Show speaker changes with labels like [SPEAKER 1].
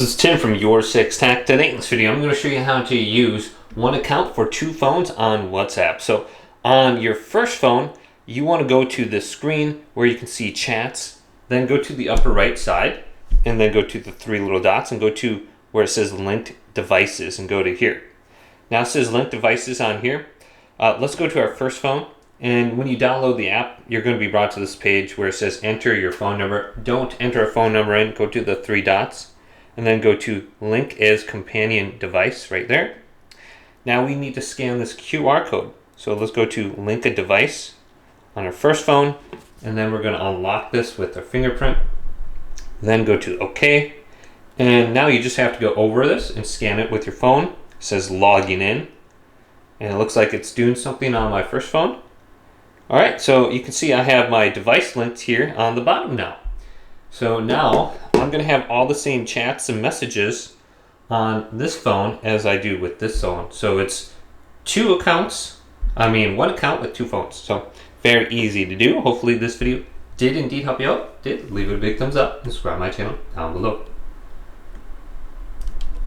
[SPEAKER 1] This is Tim from YourSixTech. Today in this video I'm going to show you how to use one account for two phones on WhatsApp. So on your first phone, you want to go to the screen where you can see chats, then go to the upper right side, and then go to the three little dots and go to where it says linked devices and go to here. Now it says linked devices on here. Let's go to our first phone, and when you download the app, you're going to be brought to this page where it says enter your phone number. Don't enter a phone number in, go to the three dots, and then go to link as companion device right there. Now we need to scan this QR code. So let's go to link a device on our first phone, and then we're going to unlock this with our fingerprint. Then go to OK. And now you just have to go over this and scan it with your phone. It says logging in. And it looks like it's doing something on my first phone. Alright, so you can see I have my device linked here on the bottom now. So now I'm going to have all the same chats and messages on this phone as I do with this phone. So it's one account with two phones. So very easy to do. Hopefully this video did indeed help you out. Leave it a big thumbs up and subscribe to my channel down below.